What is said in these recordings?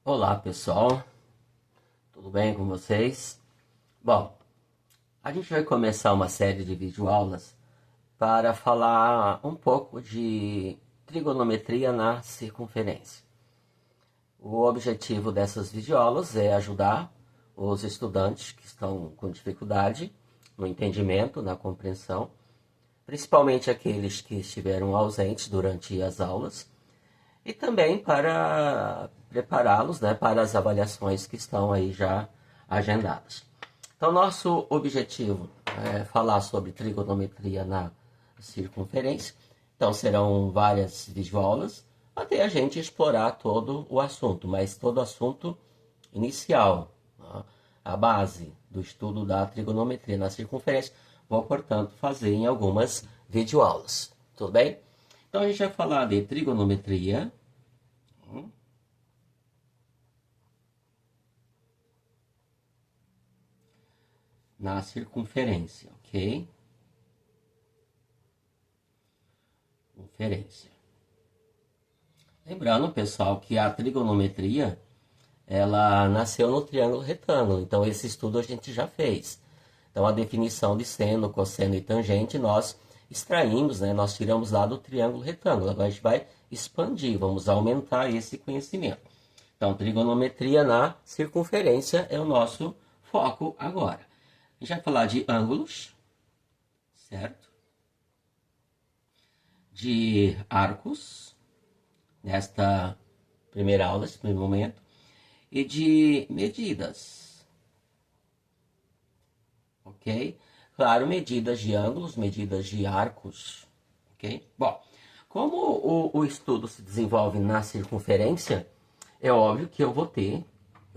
Olá pessoal, tudo bem com vocês? Bom, a gente vai começar uma série de videoaulas para falar um pouco de trigonometria na circunferência. O objetivo dessas videoaulas é ajudar os estudantes que estão com dificuldade no entendimento, na compreensão, principalmente aqueles que estiveram ausentes durante as aulas, e também para prepará-los, né, para as avaliações que estão aí já agendadas. Então, nosso objetivo é falar sobre trigonometria na circunferência. Então, serão várias videoaulas até a gente explorar todo o assunto, mas todo o assunto inicial, tá? A base do estudo da trigonometria na circunferência, vou, portanto, fazer em algumas videoaulas. Tudo bem? Então, a gente vai falar de trigonometria na circunferência, ok? Circunferência. Lembrando, pessoal, que a trigonometria ela nasceu no triângulo retângulo, então esse estudo a gente já fez. Então a definição de seno, cosseno e tangente nós extraímos, né? Nós tiramos lá do triângulo retângulo. Agora a gente vai expandir, vamos aumentar esse conhecimento. Então trigonometria na circunferência é o nosso foco agora. A gente vai falar de ângulos, certo? De arcos, nesta primeira aula, nesse primeiro momento, e de medidas, ok? Claro, medidas de ângulos, medidas de arcos, ok? Bom, como o estudo se desenvolve na circunferência, é óbvio que eu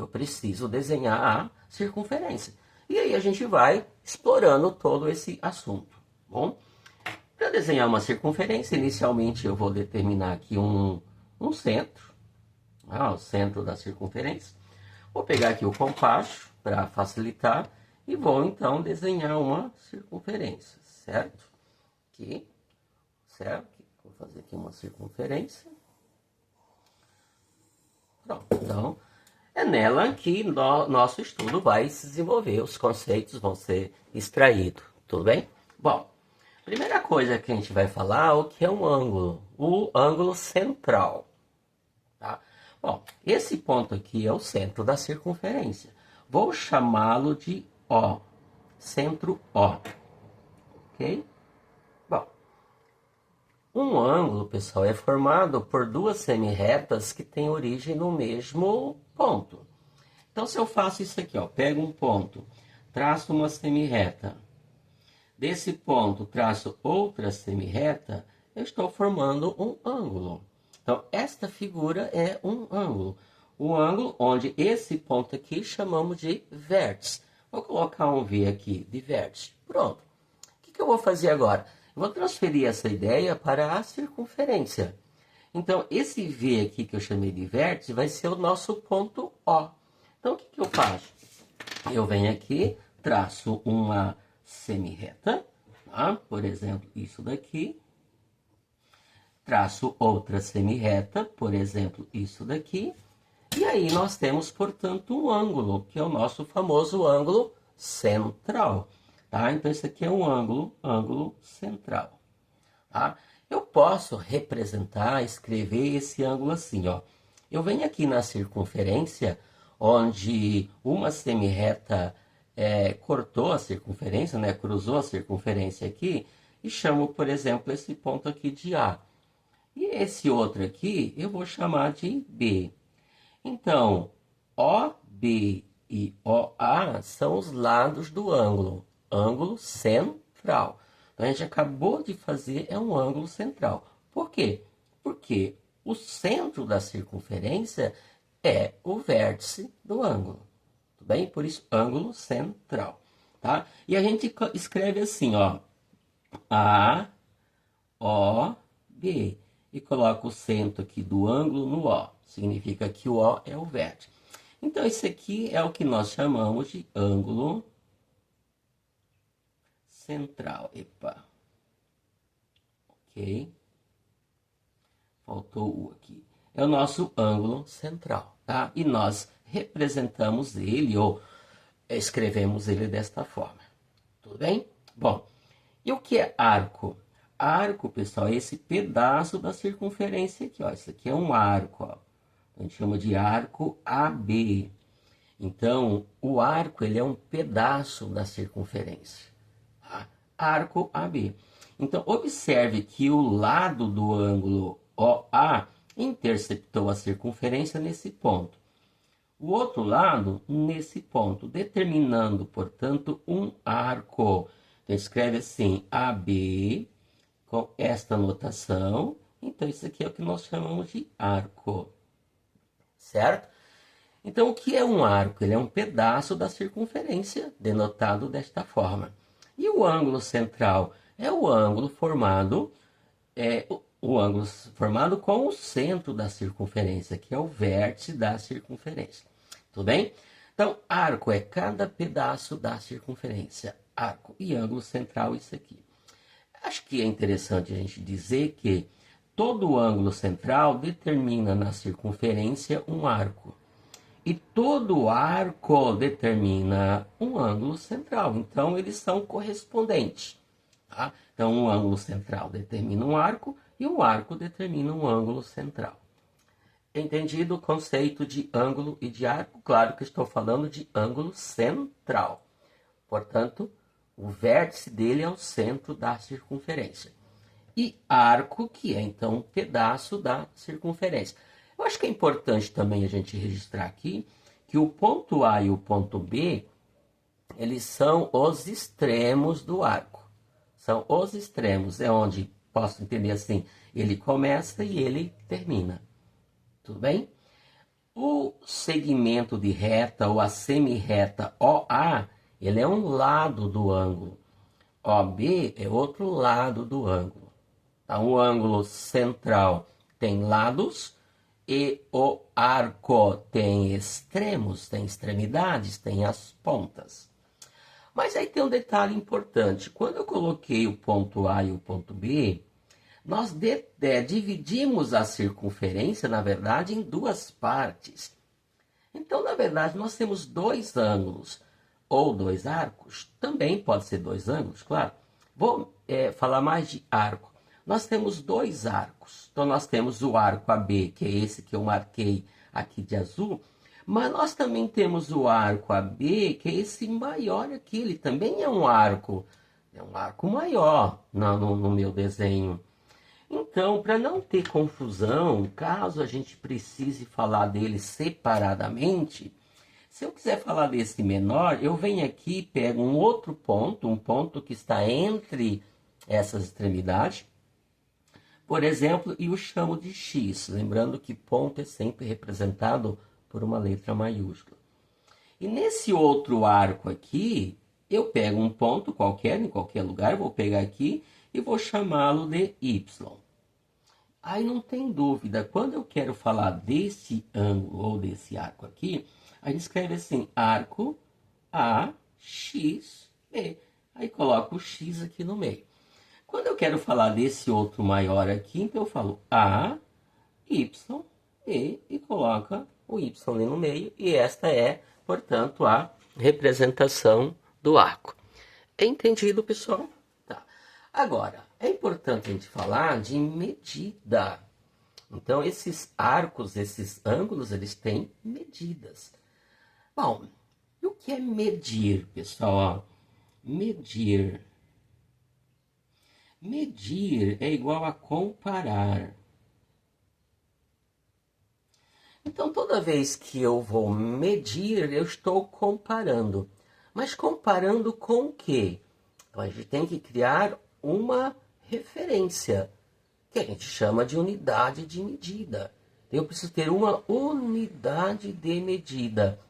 preciso desenhar a circunferência. E aí a gente vai explorando todo esse assunto, bom? Para desenhar uma circunferência, inicialmente eu vou determinar aqui um centro, o centro da circunferência. Vou pegar aqui o compasso para facilitar e vou então desenhar uma circunferência, certo? Aqui, certo? Vou fazer aqui uma circunferência. Pronto, então é nela que nosso estudo vai se desenvolver, os conceitos vão ser extraídos, tudo bem? Bom, primeira coisa que a gente vai falar é o que é um ângulo, o ângulo central. Tá? Bom, esse ponto aqui é o centro da circunferência. Vou chamá-lo de O, centro O, ok? Bom, um ângulo, pessoal, é formado por duas semirretas que têm origem no mesmo ponto. Então, se eu faço isso aqui, ó, pego um ponto, traço uma semirreta, desse ponto traço outra semirreta, eu estou formando um ângulo. Então, esta figura é um ângulo. O ângulo onde esse ponto aqui chamamos de vértice. Vou colocar um V aqui de vértice. Pronto. O que eu vou fazer agora? Eu vou transferir essa ideia para a circunferência. Então, esse V aqui que eu chamei de vértice vai ser o nosso ponto O. Então, o que eu faço? Eu venho aqui, traço uma semirreta, tá? Por exemplo, isso daqui. Traço outra semirreta, por exemplo, isso daqui. E aí nós temos, portanto, um ângulo, que é o nosso famoso ângulo central. Tá? Então, isso aqui é um ângulo central. Tá? Eu posso representar, escrever esse ângulo assim, ó. Eu venho aqui na circunferência, onde uma semirreta cortou a circunferência, né? Cruzou a circunferência aqui, e chamo, por exemplo, esse ponto aqui de A. E esse outro aqui eu vou chamar de B. Então, OB e OA são os lados do ângulo central. Então, a gente acabou de fazer um ângulo central. Por quê? Porque o centro da circunferência é o vértice do ângulo. Tudo bem? Por isso, ângulo central. Tá? E a gente escreve assim, ó, A, O, B. E coloca o centro aqui do ângulo no O. Significa que o O é o vértice. Então, esse aqui é o que nós chamamos de ângulo central. Epa. Ok. Faltou o aqui. é o nosso ângulo central, tá? E nós representamos ele ou escrevemos ele desta forma. Tudo bem? Bom, e o que é arco? Arco, pessoal, é esse pedaço da circunferência aqui, ó. Isso aqui é um arco, ó. A gente chama de arco AB. Então, o arco, ele é um pedaço da circunferência. Tá? Arco AB. Então, observe que o lado do ângulo OA interceptou a circunferência nesse ponto. O outro lado, nesse ponto, determinando, portanto, um arco. Então, escreve assim, AB, com esta notação. Então, isso aqui é o que nós chamamos de arco. Certo? Então, o que é um arco? Ele é um pedaço da circunferência, denotado desta forma. E o ângulo central é o ângulo formado, com o centro da circunferência, que é o vértice da circunferência. Tudo bem? Então, arco é cada pedaço da circunferência. Arco e ângulo central, isso aqui. Acho que é interessante a gente dizer que todo ângulo central determina na circunferência um arco. E todo arco determina um ângulo central. Então, eles são correspondentes. Tá? Então, um ângulo central determina um arco e um arco determina um ângulo central. Entendido o conceito de ângulo e de arco? Claro que estou falando de ângulo central. Portanto, o vértice dele é o centro da circunferência. E arco, que é então um pedaço da circunferência. Eu acho que é importante também a gente registrar aqui que o ponto A e o ponto B, eles são os extremos do arco. São os extremos, é onde, posso entender assim, ele começa e ele termina. Tudo bem? O segmento de reta ou a semirreta OA, ele é um lado do ângulo. OB é outro lado do ângulo. Então, o ângulo central tem lados e o arco tem extremos, tem extremidades, tem as pontas. Mas aí tem um detalhe importante. Quando eu coloquei o ponto A e o ponto B, nós dividimos a circunferência, na verdade, em duas partes. Então, na verdade, nós temos dois ângulos ou dois arcos. Também pode ser dois ângulos, claro. Vou falar mais de arco. Nós temos dois arcos. Então, nós temos o arco AB, que é esse que eu marquei aqui de azul. Mas nós também temos o arco AB, que é esse maior aqui. Ele também é um arco maior no meu desenho. Então, para não ter confusão, caso a gente precise falar dele separadamente, se eu quiser falar desse menor, eu venho aqui, pego um outro ponto, um ponto que está entre essas extremidades, por exemplo, e o chamo de X, lembrando que ponto é sempre representado por uma letra maiúscula. E nesse outro arco aqui, eu pego um ponto qualquer, em qualquer lugar, vou pegar aqui e vou chamá-lo de Y. Aí não tem dúvida, quando eu quero falar desse ângulo ou desse arco aqui, a gente escreve assim, arco A, X, B. Aí coloco o X aqui no meio. Quando eu quero falar desse outro maior aqui, então eu falo A, Y, e coloca o Y ali no meio. E esta é, portanto, a representação do arco. Entendido, pessoal? Tá. Agora, é importante a gente falar de medida. Então, esses arcos, esses ângulos, eles têm medidas. Bom, e o que é medir, pessoal? Medir. Medir é igual a comparar. Então, toda vez que eu vou medir, eu estou comparando. Mas comparando com o quê? Então, a gente tem que criar uma referência, que a gente chama de unidade de medida. Eu preciso ter uma unidade de medida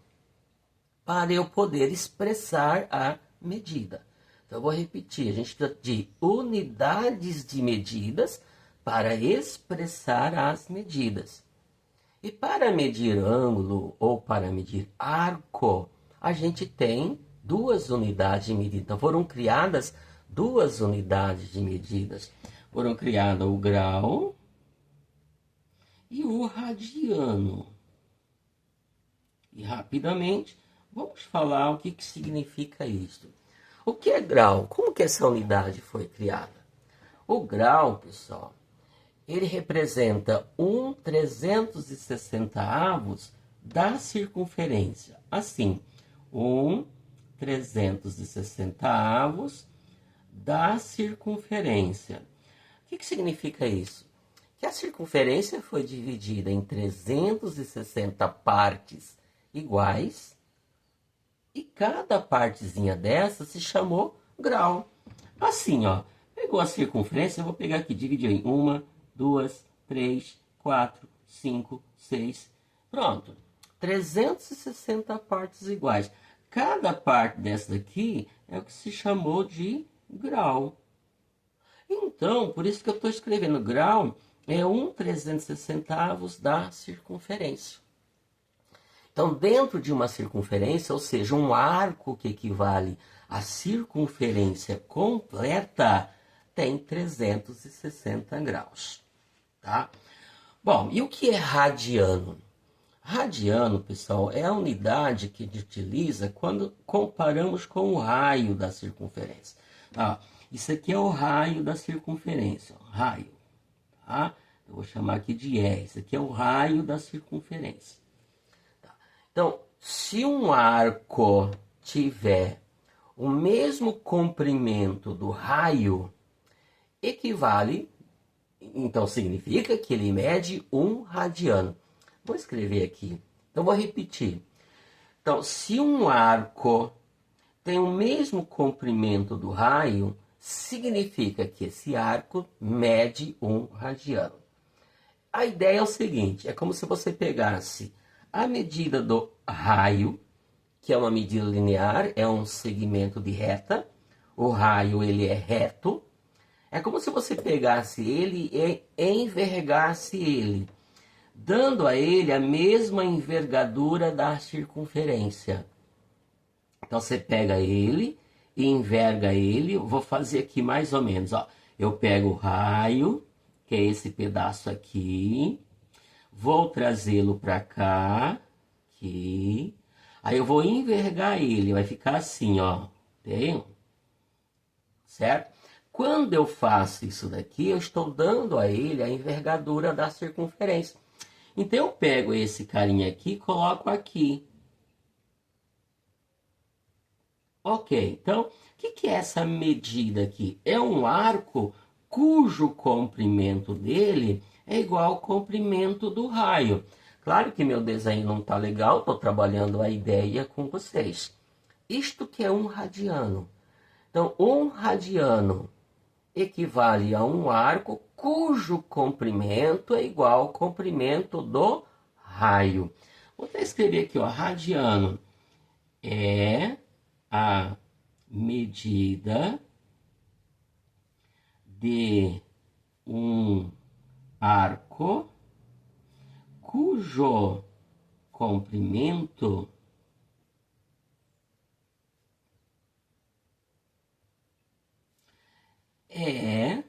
para eu poder expressar a medida. Então, eu vou repetir, a gente precisa de unidades de medidas para expressar as medidas. E para medir ângulo ou para medir arco, a gente tem duas unidades de medida. Então, foram criadas duas unidades de medidas. Foram criadas o grau e o radiano. E rapidamente vamos falar o que significa isso. O que é grau? Como que essa unidade foi criada? O grau, pessoal, ele representa 1/360 da circunferência. Assim, 1/360 da circunferência. O que significa isso? Que a circunferência foi dividida em 360 partes iguais e cada partezinha dessa se chamou grau. Assim, ó, pegou a circunferência, eu vou pegar aqui, dividiu em 1, 2, 3, 4, 5, 6. Pronto. 360 partes iguais. Cada parte dessa daqui é o que se chamou de grau. Então, por isso que eu estou escrevendo grau é 1/360 da circunferência. Então, dentro de uma circunferência, ou seja, um arco que equivale à circunferência completa, tem 360 graus. Tá? Bom, e o que é radiano? Radiano, pessoal, é a unidade que a gente utiliza quando comparamos com o raio da circunferência. Isso aqui é o raio da circunferência, raio. Tá? Eu vou chamar aqui de R. Isso aqui é o raio da circunferência. Tá? Então, se um arco tiver o mesmo comprimento do raio, equivale, então significa que ele mede 1 radiano. Vou escrever aqui. Então, vou repetir. Então, se um arco tem o mesmo comprimento do raio, significa que esse arco mede 1 radiano. A ideia é o seguinte, é como se você pegasse a medida do raio, que é uma medida linear, é um segmento de reta, o raio ele é reto, é como se você pegasse ele e envergasse ele, dando a ele a mesma envergadura da circunferência. Então você pega ele e enverga ele. Vou fazer aqui mais ou menos. Ó. Eu pego o raio, que é esse pedaço aqui. Vou trazê-lo para cá. Aqui. Aí eu vou envergar ele. Vai ficar assim, ó. Tem? Certo? Quando eu faço isso daqui, eu estou dando a ele a envergadura da circunferência. Então eu pego esse carinha aqui e coloco aqui. Ok, então, o que é essa medida aqui? É um arco cujo comprimento dele é igual ao comprimento do raio. Claro que meu desenho não está legal, estou trabalhando a ideia com vocês. Isto que é 1 radiano. Então, 1 radiano equivale a um arco cujo comprimento é igual ao comprimento do raio. Vou até escrever aqui, ó, radiano é a medida de um arco cujo comprimento é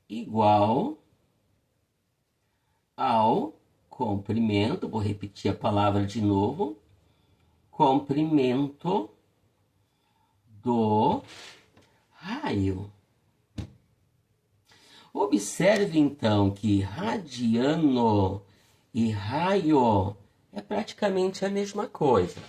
igual ao comprimento, vou repetir a palavra de novo, comprimento do raio. Observe então que radiano e raio é praticamente a mesma coisa,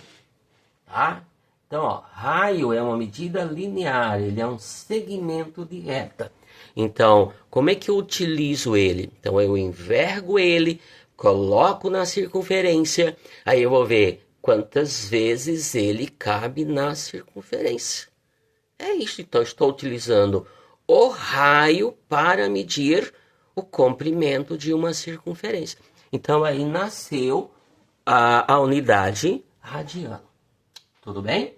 tá? Então, ó, raio é uma medida linear, ele é um segmento de reta. Então, como é que eu utilizo ele? Então, eu envergo ele, coloco na circunferência, aí eu vou ver quantas vezes ele cabe na circunferência. É isso, então estou utilizando o raio para medir o comprimento de uma circunferência. Então aí nasceu a unidade radiano. Tudo bem?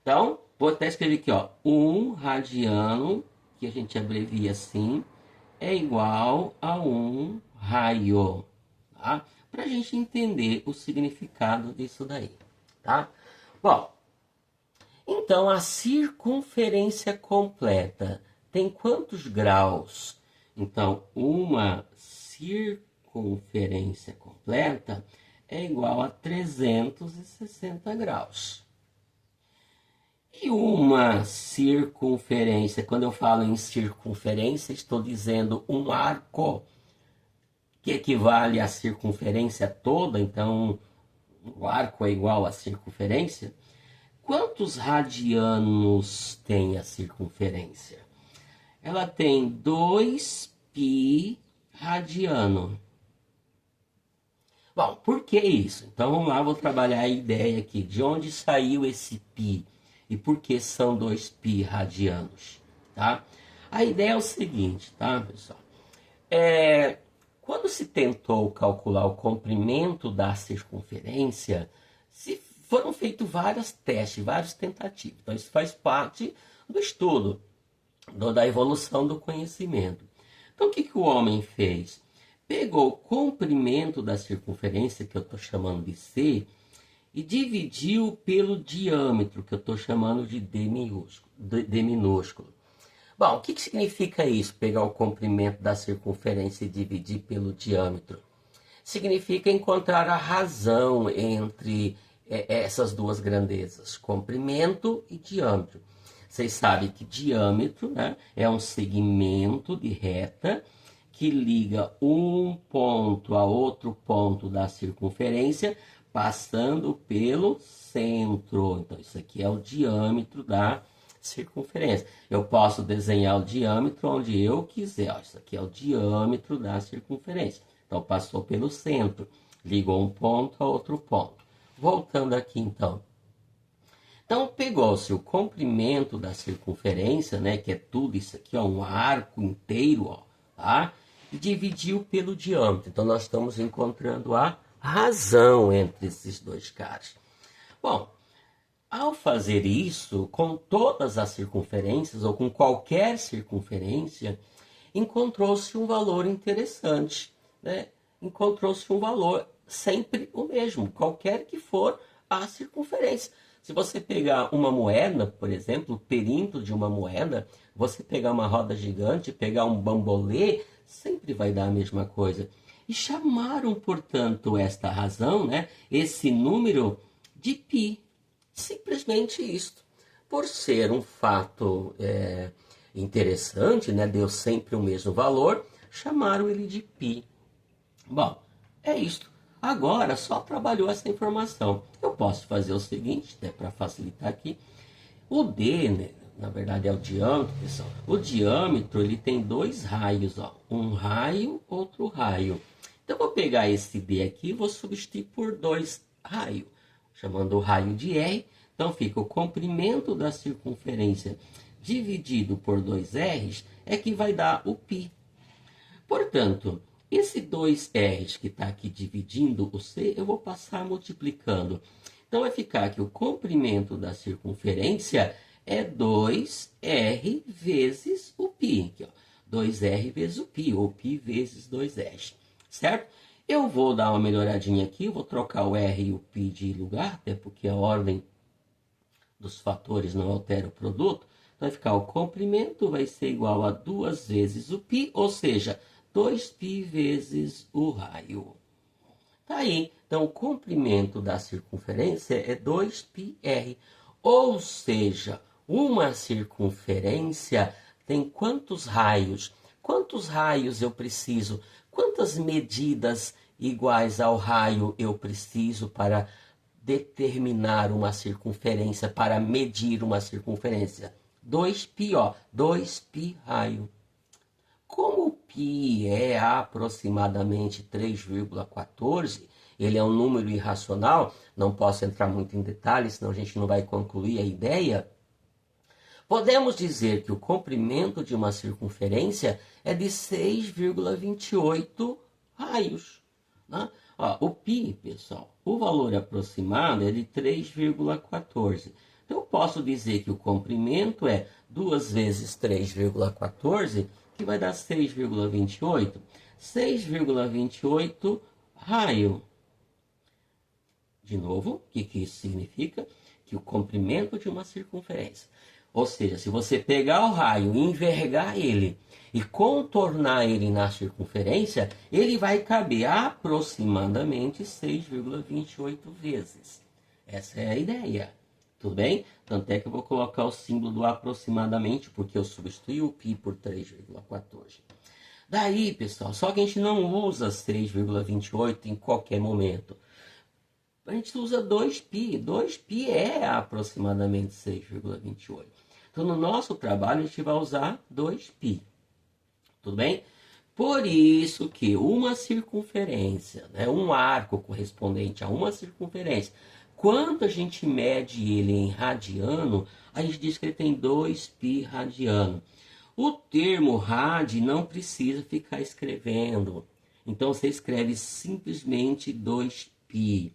Então, vou até escrever aqui, ó, 1 radiano, que a gente abrevia assim, é igual a 1 raio, tá? Para a gente entender o significado disso daí, tá? Bom, então a circunferência completa tem quantos graus? Então, uma circunferência circunferência completa é igual a 360 graus. E uma circunferência, quando eu falo em circunferência, estou dizendo um arco que equivale à circunferência toda, então o arco é igual à circunferência. Quantos radianos tem a circunferência? Ela tem 2π radiano. Bom, por que isso? Então vamos lá, vou trabalhar a ideia aqui. De onde saiu esse π? E por que são 2π radianos? Tá? A ideia é o seguinte, tá, pessoal? Quando se tentou calcular o comprimento da circunferência, foram feitos vários testes, várias tentativas. Então isso faz parte do estudo, da evolução do conhecimento. Então o que o homem fez? Pegou o comprimento da circunferência, que eu estou chamando de C, e dividiu pelo diâmetro, que eu estou chamando de D minúsculo. Bom, o que significa isso, pegar o comprimento da circunferência e dividir pelo diâmetro? Significa encontrar a razão entre essas duas grandezas, comprimento e diâmetro. Vocês sabem que diâmetro, né, é um segmento de reta que liga um ponto a outro ponto da circunferência, passando pelo centro. Então, isso aqui é o diâmetro da circunferência. Eu posso desenhar o diâmetro onde eu quiser. Ó, isso aqui é o diâmetro da circunferência. Então, passou pelo centro, ligou um ponto a outro ponto. Voltando aqui, então. Então, pegou-se o comprimento da circunferência, né, que é tudo isso aqui, ó, um arco inteiro, ó, tá? E dividiu pelo diâmetro. Então, nós estamos encontrando a razão entre esses dois caras. Bom, ao fazer isso, com todas as circunferências, ou com qualquer circunferência, encontrou-se um valor interessante, né? Encontrou-se um valor sempre o mesmo, qualquer que for a circunferência. Se você pegar uma moeda, por exemplo, o perímetro de uma moeda, você pegar uma roda gigante, pegar um bambolê, sempre vai dar a mesma coisa. E chamaram, portanto, esta razão, né, esse número, de π. Simplesmente isto. Por ser um fato interessante, né, deu sempre o mesmo valor, chamaram ele de π. Bom, é isto. Agora só trabalhou essa informação. Eu posso fazer o seguinte, né, para facilitar aqui. O D, né, na verdade é o diâmetro, pessoal. O diâmetro ele tem dois raios, ó. Um raio, outro raio. Então eu vou pegar esse D aqui e vou substituir por dois raios, chamando o raio de R. Então fica o comprimento da circunferência dividido por dois R's é que vai dar o π. Portanto, esse 2R que está aqui dividindo o C, eu vou passar multiplicando. Então vai ficar que o comprimento da circunferência é 2R vezes o π. Aqui, ó, 2R vezes o π, ou π vezes 2R. Certo? Eu vou dar uma melhoradinha aqui, vou trocar o R e o π de lugar, até porque a ordem dos fatores não altera o produto. Então vai ficar o comprimento vai ser igual a 2 vezes o π, ou seja, 2π vezes o raio. Tá aí. Então o comprimento da circunferência é 2πr, ou seja, uma circunferência tem quantos raios? Quantos raios eu preciso? Quantas medidas iguais ao raio eu preciso para determinar uma circunferência, para medir uma circunferência? 2π, ó, 2π raio. Como o π é aproximadamente 3,14, ele é um número irracional, não posso entrar muito em detalhes, senão a gente não vai concluir a ideia. Podemos dizer que o comprimento de uma circunferência é de 6,28 raios. Né? Ó, o π, pessoal, o valor aproximado é de 3,14. Então, eu posso dizer que o comprimento é 2 vezes 3,14, que vai dar 6,28. 6,28 raio. De novo, o que isso significa? Que o comprimento de uma circunferência. Ou seja, se você pegar o raio, envergar ele e contornar ele na circunferência, ele vai caber aproximadamente 6,28 vezes. Essa é a ideia. Tudo bem? Tanto é que eu vou colocar o símbolo do aproximadamente, porque eu substituí o π por 3,14. Daí, pessoal, só que a gente não usa 6,28 em qualquer momento. A gente usa 2π. 2π é aproximadamente 6,28. Então, no nosso trabalho, a gente vai usar 2π. Tudo bem? Por isso que uma circunferência, né, um arco correspondente a uma circunferência, quando a gente mede ele em radiano, a gente diz que ele tem 2π radiano. O termo rad não precisa ficar escrevendo. Então, você escreve simplesmente 2π.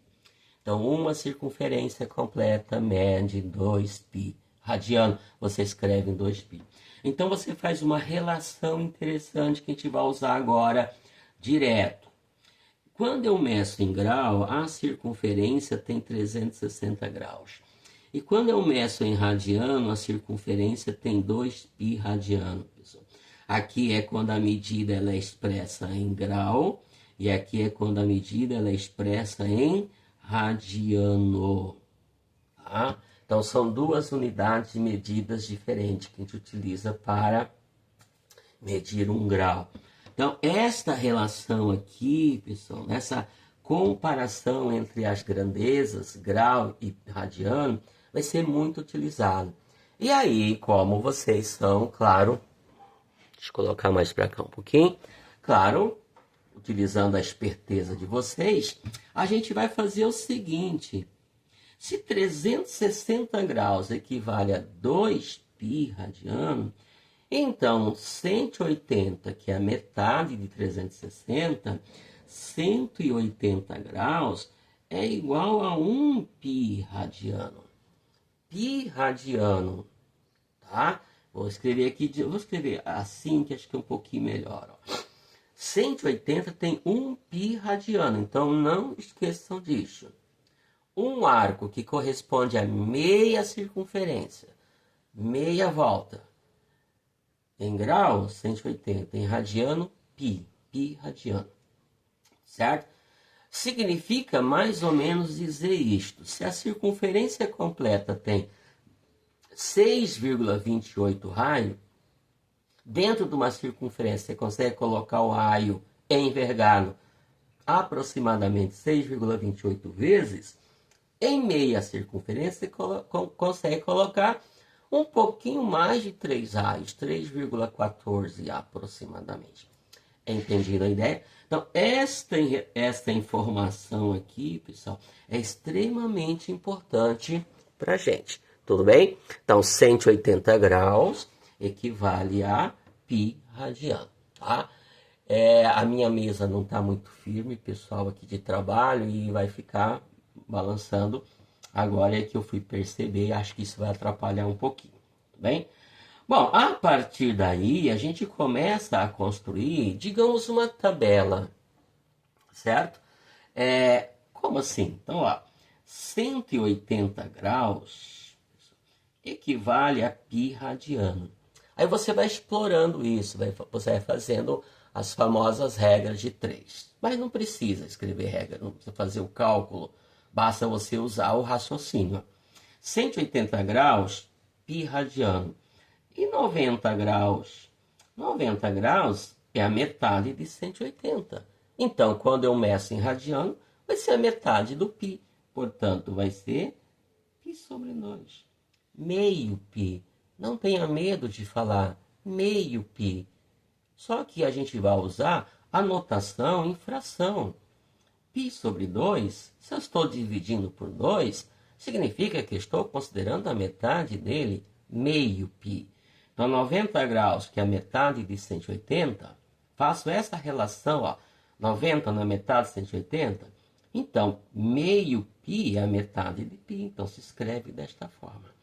Então, uma circunferência completa mede 2π. Radiano, você escreve em 2π. Então, você faz uma relação interessante que a gente vai usar agora direto. Quando eu meço em grau, a circunferência tem 360 graus. E quando eu meço em radiano, a circunferência tem 2π radiano, pessoal. Aqui é quando a medida ela é expressa em grau, e aqui é quando a medida ela é expressa em radiano. Tá? Então, são duas unidades de medidas diferentes que a gente utiliza para medir um grau. Então, esta relação aqui, pessoal, essa comparação entre as grandezas, grau e radiano, vai ser muito utilizado. E aí, como vocês são, claro, deixa eu colocar mais para cá um pouquinho, claro, utilizando a esperteza de vocês, a gente vai fazer o seguinte: se 360 graus equivale a 2π radiano, então 180, que é a metade de 360, 180 graus é igual a 1π radiano. Π radiano, tá? Vou escrever aqui, vou escrever assim, que acho que é um pouquinho melhor. Ó. 180 tem 1π radiano, então não esqueçam disso. Um arco que corresponde a meia circunferência, meia volta, em grau, 180, em radiano, π radiano, certo? Significa mais ou menos dizer isto: se a circunferência completa tem 6,28 raios, dentro de uma circunferência você consegue colocar o raio envergado aproximadamente 6,28 vezes, em meia circunferência você consegue colocar um pouquinho mais de 3 raios, 3,14 aproximadamente. Entendido a ideia? Então, esta informação aqui, pessoal, é extremamente importante para a gente. Tudo bem? Então, 180 graus equivale a π radiano. Tá? A minha mesa não está muito firme, pessoal, aqui de trabalho, e vai ficar balançando. Agora é que eu fui perceber, acho que isso vai atrapalhar um pouquinho. Tudo bem? Bom, a partir daí, a gente começa a construir, digamos, uma tabela, certo? Como assim? Então, ó, 180 graus equivale a π radiano. Aí você vai explorando isso, você vai fazendo as famosas regras de 3. Mas não precisa escrever regra, não precisa fazer o cálculo, basta você usar o raciocínio. 180 graus, π radiano. E 90 graus? 90 graus é a metade de 180. Então, quando eu meço em radiano, vai ser a metade do π. Portanto, vai ser π sobre 2. Meio π. Não tenha medo de falar meio π. Só que a gente vai usar a notação em fração. π sobre 2, se eu estou dividindo por 2, significa que estou considerando a metade dele, meio π. Então, 90 graus, que é a metade de 180, faço essa relação, ó, 90 na metade de 180, então, meio π é a metade de π, então se escreve desta forma.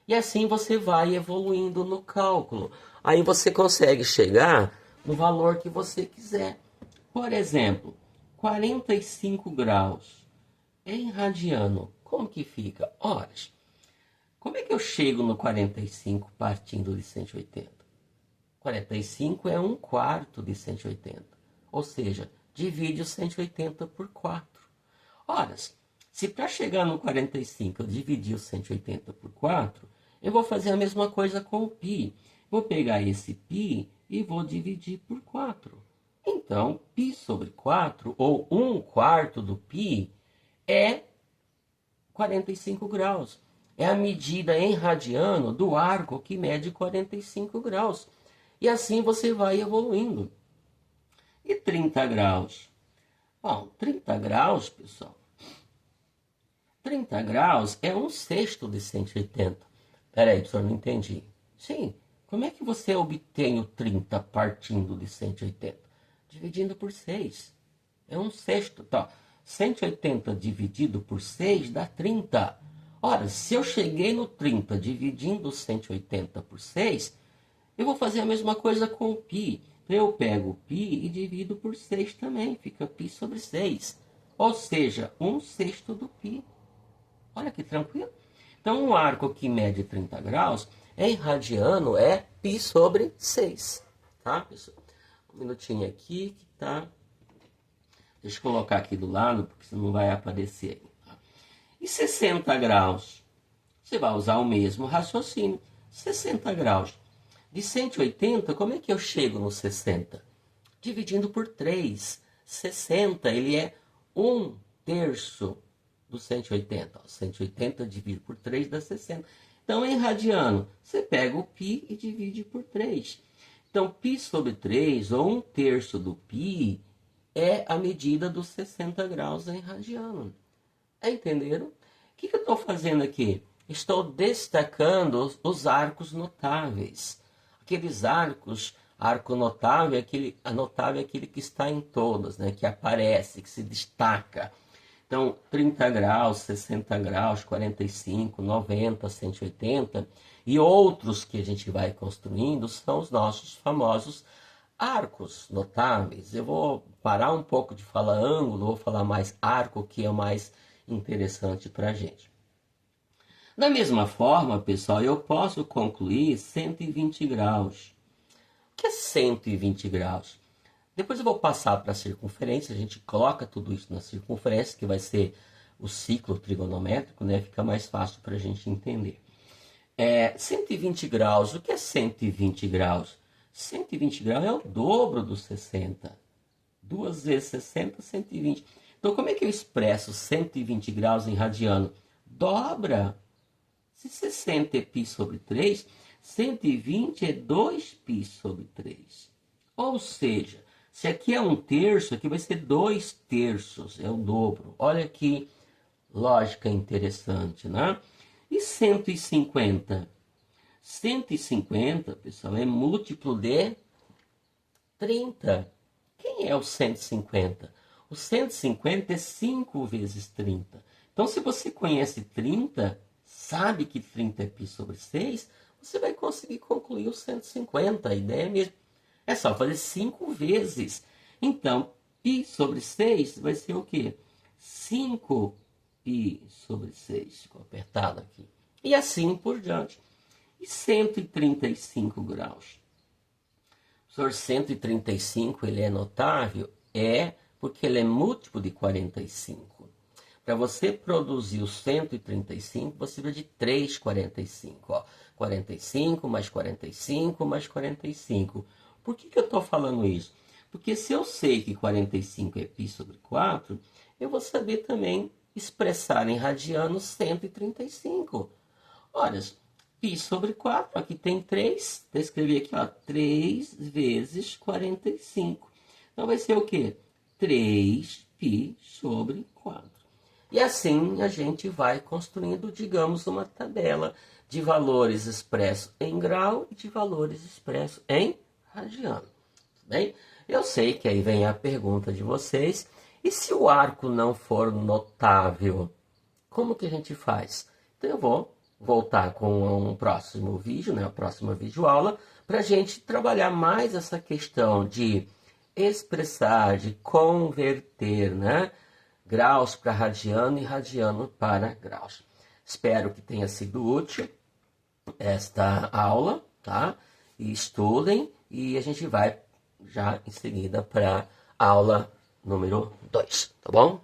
E assim você vai evoluindo no cálculo. Aí você consegue chegar no valor que você quiser. Por exemplo, 45 graus em radiano, como que fica? Horas. Como é que eu chego no 45 partindo de 180? 45 é 1/4 de 180. Ou seja, divide o 180 por 4. Ora, se para chegar no 45 eu dividir o 180 por 4, eu vou fazer a mesma coisa com o π. Vou pegar esse π e vou dividir por 4. Então, π sobre 4, ou 1/4 do π, é 45 graus. É a medida em radiano do arco que mede 45 graus. E assim você vai evoluindo. E 30 graus? Bom, 30 graus, pessoal. 30 graus é 1/6 de 180. Peraí, professor, não entendi. Sim, como é que você obtém o 30 partindo de 180? Dividindo por 6. É 1/6. Tá. 180 dividido por 6 dá 30. Ora, se eu cheguei no 30 dividindo 180 por 6, eu vou fazer a mesma coisa com o π. Eu pego o π e divido por 6 também. Fica π sobre 6. Ou seja, 1/6 do π. Olha que tranquilo. Então, um arco que mede 30 graus, em radiano, é π sobre 6. Tá, pessoal? Um minutinho aqui que tá... Deixa eu colocar aqui do lado, porque senão não vai aparecer aí. Tá? E 60 graus? Você vai usar o mesmo raciocínio. 60 graus. De 180, como é que eu chego no 60? Dividindo por 3. 60, ele é 1/3 do 180. 180 dividido por 3 dá 60. Então, em radiano, você pega o π e divide por 3. Então, π sobre 3, ou 1/3 do π, é a medida dos 60 graus em radiano. Entenderam? O que eu estou fazendo aqui? Estou destacando os arcos notáveis. Aqueles arcos, arco notável é aquele que está em todas, né? Que aparece, que se destaca. Então, 30 graus, 60 graus, 45, 90, 180 e outros que a gente vai construindo são os nossos famosos arcos notáveis. Eu vou parar um pouco de falar ângulo, vou falar mais arco, que é o mais interessante para a gente. Da mesma forma, pessoal, eu posso concluir 120 graus. O que é 120 graus? Depois eu vou passar para a circunferência, a gente coloca tudo isso na circunferência, que vai ser o ciclo trigonométrico, né? Fica mais fácil para a gente entender. 120 graus, o que é 120 graus? 120 graus é o dobro dos 60. 2 vezes 60, 120. Então, como é que eu expresso 120 graus em radiano? Dobra. Se 60 é π sobre 3, 120 é 2π sobre 3. Ou seja, se aqui é 1/3, aqui vai ser 2/3, é o dobro. Olha que lógica interessante, né? E 150? 150, pessoal, é múltiplo de 30. Quem é o 150? O 150 é 5 vezes 30. Então, se você conhece 30, sabe que 30 é π sobre 6, você vai conseguir concluir o 150. A ideia é mesmo. É só fazer 5 vezes. Então, π sobre 6 vai ser o quê? 5π sobre 6. Ficou apertado aqui. E assim por diante. E 135 graus? Professor, 135 ele é notável? É, porque ele é múltiplo de 45. Para você produzir o 135, você precisa de 3 45. Ó. 45 mais 45 mais 45. Por que eu estou falando isso? Porque se eu sei que 45 é π sobre 4, eu vou saber também expressar em radiano 135. Olha, π sobre 4, aqui tem 3, vou escrever aqui, ó, 3 vezes 45. Então vai ser o quê? 3π sobre 4. E assim a gente vai construindo, digamos, uma tabela de valores expressos em grau e de valores expressos em radiano. Bem, eu sei que aí vem a pergunta de vocês, e se o arco não for notável, como que a gente faz? Então eu vou voltar com um próximo vídeo, né, a próxima videoaula, para a gente trabalhar mais essa questão de expressar, de converter, né, graus para radiano e radiano para graus. Espero que tenha sido útil esta aula, tá? E estudem e a gente vai já em seguida para a aula número 2, tá bom?